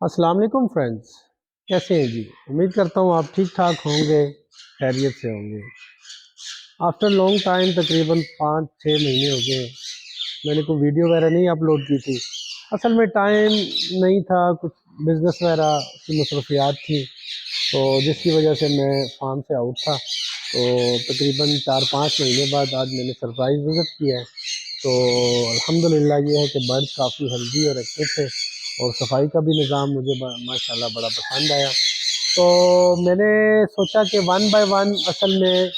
अस्सलाम वालेकुम फ्रेंड्स। कैसे हैं जी? उम्मीद करता हूँ आप ठीक ठाक होंगे, खैरियत से होंगे। आफ्टर लॉन्ग टाइम तकरीबन 5-6 महीने हो गए मैंने कोई वीडियो वगैरह नहीं अपलोड की थी। असल में टाइम नहीं था, कुछ बिज़नेस वगैरह की मसरूफियात थी, तो जिसकी वजह से मैं फार्म से आउट था। तो तकरीबन 4-5 महीने बाद आज मैंने सरप्राइज़ विज़िट किया है। तो अल्हम्दुलिल्लाह ये है कि बर्ड्स काफ़ी हेल्दी और एक्टिव थे, और सफाई का भी निज़ाम मुझे माशाल्लाह बड़ा पसंद आया। तो मैंने सोचा कि वन बाय वन, असल में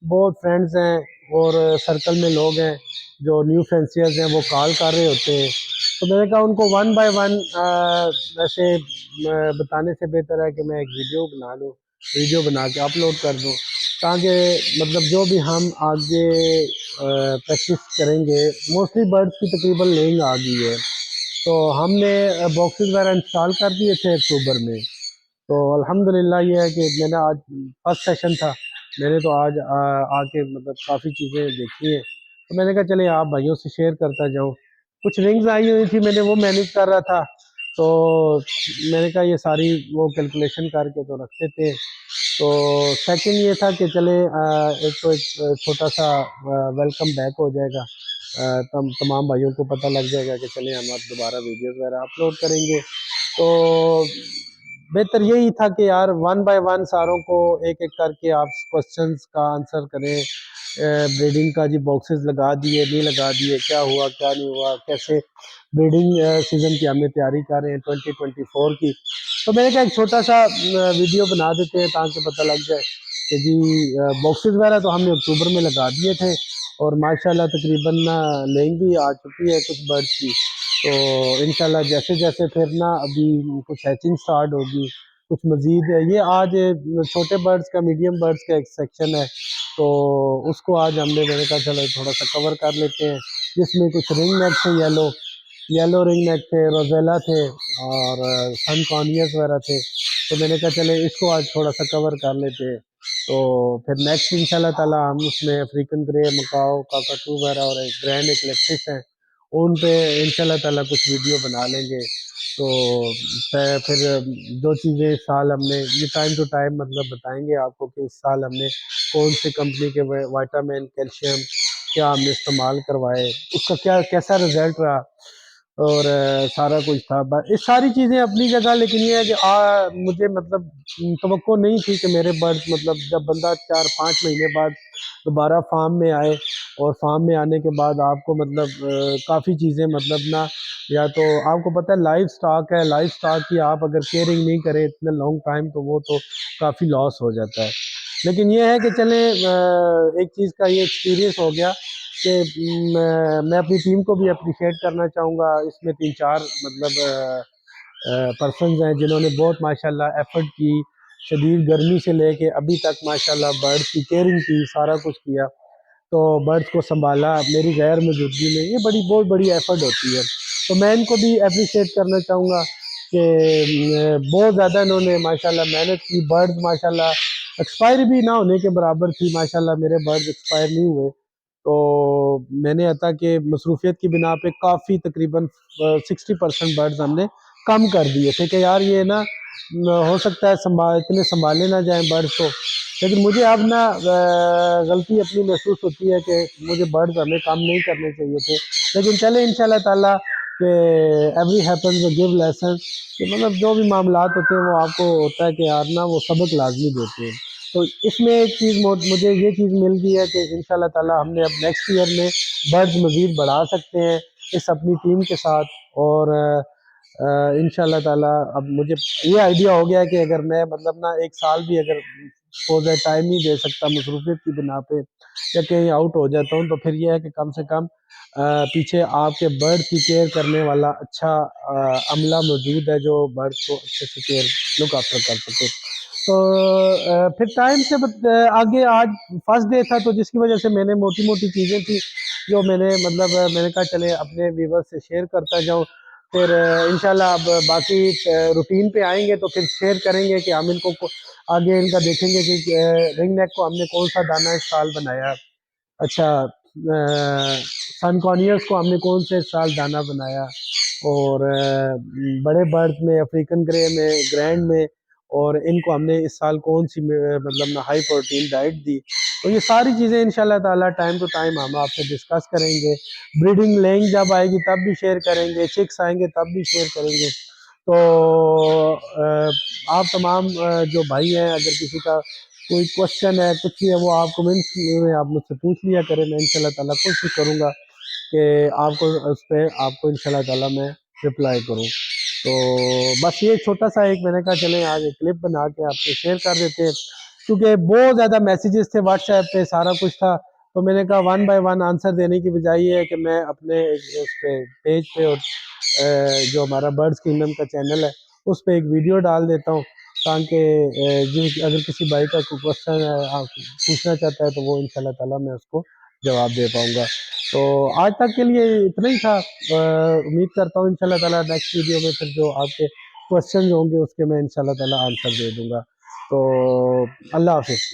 बहुत फ्रेंड्स हैं और सर्कल में लोग हैं जो न्यू फैंसियर्स हैं, वो कॉल कर रहे होते हैं। तो मैंने कहा उनको वन बाय वन ऐसे बताने से बेहतर है कि मैं एक वीडियो बना लूँ, वीडियो बना के अपलोड कर दूँ, ताकि मतलब जो भी हम आगे प्रैक्टिस करेंगे। मोस्टली बर्ड्स की तकरीबन लेइंग आ गई है, तो हमने बॉक्सेस वगैरह इंस्टॉल कर दिए थे अक्टूबर में। तो अल्हम्दुलिल्लाह ये है कि मैंने आज फर्स्ट सेशन था, मैंने तो आज आके मतलब काफ़ी चीज़ें देखी हैं। तो मैंने कहा चले आप भाइयों से शेयर करता जाऊँ। कुछ रिंग्स आई हुई थी, मैंने वो मैनेज कर रहा था, तो मैंने कहा ये सारी वो कैलकुलेशन करके तो रखते थे। तो सेकंड ये था कि चले एक छोटा सा वेलकम बैक हो जाएगा, तमाम भाइयों को पता लग जाएगा कि चले हम अब दोबारा वीडियोस वगैरह अपलोड करेंगे। तो बेहतर यही था कि यार वन बाय वन सारों को एक एक करके आप क्वेश्चंस का आंसर करें। ब्रीडिंग का जी बॉक्सेस लगा दिए, नहीं लगा दिए, क्या हुआ क्या नहीं हुआ, कैसे ब्रीडिंग सीज़न की हमें तैयारी कर रहे हैं 2024 की। तो मैंने कहा एक छोटा सा वीडियो बना देते हैं ताकि पता लग जाए कि जी बॉक्सेस वगैरह तो हमने अक्टूबर में लगा दिए थे, और माशाल्लाह तकरीबन लेंग भी आ चुकी है कुछ बर्ड्स की। तो इंशाल्लाह जैसे जैसे फिर अभी कुछ हैचिंग स्टार्ट होगी, कुछ मज़ीद है। ये आज छोटे बर्ड्स का, मीडियम बर्ड्स का एक सेक्शन है, तो उसको आज मैंने कहा चलो थोड़ा सा कवर कर लेते हैं, जिसमें कुछ रिंग नेक थे, येलो रिंग नेक थे, रोजेला थे, और सन कॉर्नियस वगैरह थे। तो मैंने कहा चले इसको आज थोड़ा सा कवर कर लेते हैं। तो फिर नेक्स्ट इंशाल्लाह ताला हम उसमें अफ्रीकन ग्रे, मकाओ, काकाटू वगैरह और एक ग्रैंड इक्लेप्टिस है, उन पे इंशाल्लाह ताला कुछ वीडियो बना लेंगे। तो फिर जो चीज़ें इस साल हमने ये टाइम टू टाइम मतलब बताएंगे आपको कि इस साल हमने कौन सी कंपनी के विटामिन, कैल्शियम क्या हमने इस्तेमाल करवाए, उसका क्या कैसा रिजल्ट रहा, और सारा कुछ था। ये सारी चीज़ें अपनी जगह, लेकिन ये है कि मुझे मतलब तवक्को नहीं थी कि मेरे बर्ड्स मतलब जब बंदा 4-5 महीने बाद दोबारा फार्म में आए, और फार्म में आने के बाद आपको मतलब काफ़ी चीज़ें मतलब या तो आपको पता है लाइफ स्टॉक है, लाइफ स्टॉक की आप अगर केयरिंग नहीं करें इतने लॉन्ग टाइम, तो वो तो काफ़ी लॉस हो जाता है। लेकिन ये है कि चले एक चीज़ का ये एक्सपीरियंस हो गया कि मैं अपनी टीम को भी अप्रिशिएट करना चाहूँगा। इसमें 3-4 मतलब पर्सन्स हैं जिन्होंने बहुत माशाल्लाह एफर्ट की, शदीद गर्मी से लेके अभी तक माशाल्लाह बर्ड्स की केयरिंग की, सारा कुछ किया। तो बर्ड्स को संभाला मेरी गैर मौजूदगी में, ये बहुत बड़ी एफर्ट होती है। तो मैं इनको भी अप्रिशिएट करना चाहूँगा कि बहुत ज़्यादा इन्होंने माशाल्लाह मेहनत की। बर्ड्स माशाल्लाह एक्सपायर भी ना होने के बराबर थी, माशाल्लाह मेरे बर्ड्स एक्सपायर नहीं हुए। तो मैंने अता के मसरूफियत की बिना पे काफ़ी तकरीबन 60% बर्ड्स हमने कम कर दिए थे कि यार ये हो सकता है इतने संभाले ना जाएं बर्ड्स को। लेकिन मुझे अब गलती अपनी महसूस होती है कि मुझे बर्ड्स हमें काम नहीं करने चाहिए थे। लेकिन चले इंशाल्लाह ताला कि एवरी हैपन्स गिव लेसन, कि मतलब जो भी मामलात होते हैं वो आपको होता है कि यार वो सबक लाजमी देते हैं। तो इसमें एक चीज़ मुझे ये चीज़ मिल गई है कि इंशाल्लाह ताला हमने अब नेक्स्ट ईयर में बर्ड्स मज़ीद बढ़ा सकते हैं इस अपनी टीम के साथ। और इंशाल्लाह ताला अब मुझे ये आइडिया हो गया है कि अगर मैं मतलब एक साल भी अगर सपोज टाइम नहीं दे सकता मसरूफियत की बिना पे, या कहीं आउट हो जाता हूँ, तो फिर ये है कि कम से कम पीछे आपके बर्ड की केयर करने वाला अच्छा अमला मौजूद है जो बर्ड्स को अच्छे से केयर लुक आफ्टर कर सके। तो फिर टाइम से आगे आज फर्स्ट डे था, तो जिसकी वजह से मैंने मोटी मोटी चीज़ें थी जो मैंने मतलब मैंने कहा चले अपने व्यूवर्स से शेयर करता जाऊँ। फिर इंशाल्लाह अब बाकी रूटीन पे आएंगे तो फिर शेयर करेंगे कि हम इनको आगे इनका देखेंगे कि रिंग नेक को हमने कौन सा दाना इस साल बनाया। अच्छा, सन कॉर्नियस को हमने कौन से साल दाना बनाया, اور بڑے برڈ میں افریقن گرے میں گرینڈ میں، اور ان کو ہم نے اس سال کون سی مطلب ہائی پروٹین ڈائٹ دی. تو یہ ساری چیزیں انشاءاللہ تعالیٰ ٹائم ٹو ٹائم ہم آپ سے ڈسکس کریں گے. بریڈنگ لینگ جب آئے گی تب بھی شیئر کریں گے، چکس آئیں گے تب بھی شیئر کریں گے. تو آپ تمام جو بھائی ہیں، اگر کسی کا کوئی کوشچن ہے، کچھ بھی ہے، وہ آپ کمنٹس میں آپ مجھ سے پوچھ لیا کریں. میں انشاءاللہ تعالیٰ کوشش کروں گا کہ آپ کو اس پہ آپ کو انشاءاللہ تعالیٰ میں رپلائی کروں. تو بس یہ چھوٹا سا ایک میں نے کہا چلیں آج ایک کلپ بنا کے آپ کو شیئر کر دیتے ہیں، کیونکہ بہت زیادہ میسیجز تھے واٹس ایپ پہ، سارا کچھ تھا. تو میں نے کہا ون بائی ون آنسر دینے کی بجائے یہ ہے کہ میں اپنے اس پہ پیج پہ اور جو ہمارا برڈز کنگڈم کا چینل ہے اس پہ ایک ویڈیو ڈال دیتا ہوں، تاکہ اگر کسی بھائی کا کوئی کوشچن پوچھنا چاہتا ہے تو وہ انشاءاللہ تعالیٰ میں اس کو جواب دے پاؤں گا. تو آج تک کے لیے اتنا ہی تھا. امید کرتا ہوں انشاءاللہ تعالیٰ نیکسٹ ویڈیو میں پھر جو آپ کے کوشچنز ہوں گے اس کے میں انشاءاللہ تعالیٰ آنسر دے دوں گا. تو اللہ حافظ.